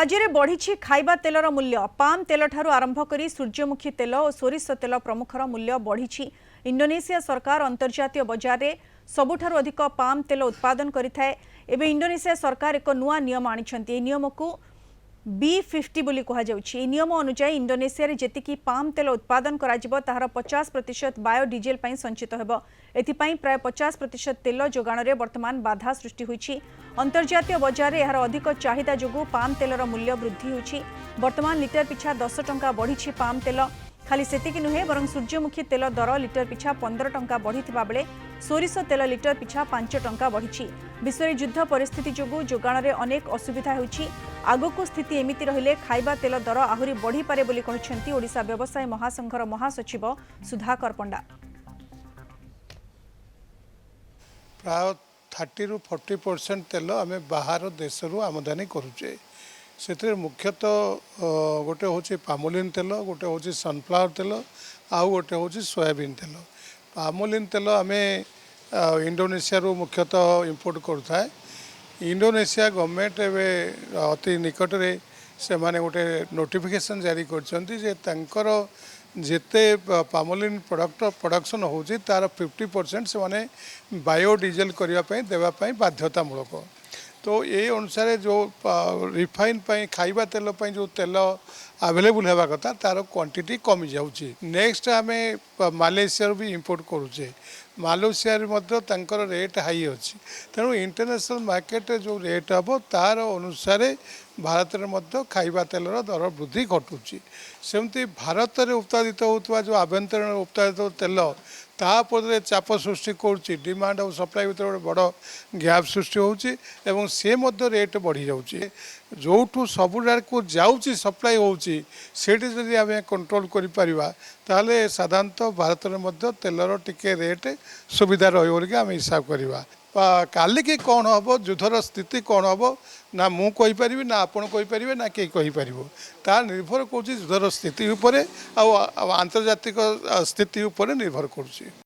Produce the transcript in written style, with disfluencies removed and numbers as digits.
राज्य में बढ़ी खाइबा तेलर मूल्य पाम तेल ठारू आरंभ कर सूर्यमुखी तेल और सोरिष तेल प्रमुखर मूल्य बढ़ी। इंडोनेशिया सरकार अंतर्जातीय बजार में सबुठारु अधिक पाम तेल उत्पादन करिथाए। एबे इंडोनेशिया सरकार एक नुआ नियम आनिछंती। नियम को B50 बोली कहुच्छी। नियम अनुसार इंडोनेशिया रे जेतिकी पाम तेल उत्पादन कराजिबो ताहार 50% बायोडीजेल पई संचित हेबो। एथिपाई प्राय 50% तेल जोगाण रे वर्तमान बाधा सृष्टि होईछि। अंतर्जातीय बजार रे एहार अधिक चाहिदा जोगु पाम तेलर मूल्य वृद्धि होईछि। वर्तमान लिटर पिछा 10 टंका बढ़ी पाम तेल। खाली सेतिकी नुहे बरं सूर्यमुखी तेल दर लिटर पिछा 15 टंका बढ़िथिबा बेले सोरिष तेल लिटर पिछा 5 टंका बढ़ी। विश्व में युद्ध परिस्थिति जोगु जोगाण रे अनेक असुविधा होईछि। आगको स्थिति एमिति रहिले खाइबा तेल दर आहुरी बढ़ी पारे बोली कहिसेंती ओडिशा व्यवसाय महासंघर महासचिव सुधाकर पंडा। प्राय 30 ରୁ 40% तेल आम बाहर देश आमदानी करुचे। से मुख्यतः गोटे हूँ पामोलिन तेल, गोटे हूँ सनफ्लावर तेल, आउ गोटे हूँ सोयाबीन तेल। पामोलिन तेल आम इंडोनेशिया मुख्यतः इंपोर्ट करुए। इंडोनेशिया गवर्नमेंट एवं अति निकट में से माने गोटे नोटिफिकेशन जारी कर जेते पामोलिन प्रोडक्शन होची तार 50% से माने बायोडीजेल करने देवाई बाध्यतामूलक। तो ये अनुसार जो रिफाइन खाइबा तेल जो तेल अवेलेबल होगा कथा तार क्वांटिटी कमी जाऊँगी। नेक्स्ट आम मालयेशिया भी इंपोर्ट करुचे। मालयेशिया रेट हाई अच्छी। तेणु इंटरनेशनल मार्केट जो रेट हम तार अनुसार भारत में खाइबा तेलर दर वृद्धि घटुची। सेमती भारत में उत्पादित होता जो आभ्यंतरण उत्पादित तेल तापर चाप सृष्टि करुच्ची। डिमांड और सप्लाई भर गोटे बड़ गैप सृष्टि होची एवं से रेट बढ़ी जाऊँगी। जो सबुरा को जाऊँगी सप्लाई होची सेठी जदि आम कंट्रोल करिपरिबा ताहले साधारणतः भारत में तेलर टिके रेट सुविधा रही आम हिसाब करवा। काली की कौन हम युद्धर स्थिति कौन हम ना मु कहीपरि ना आपण कहीपरि ना कहीं कहीपर ता निर्भर कर युद्धर स्थिति उपर आंतर्जातिक स्थिति उपर निर्भर कर।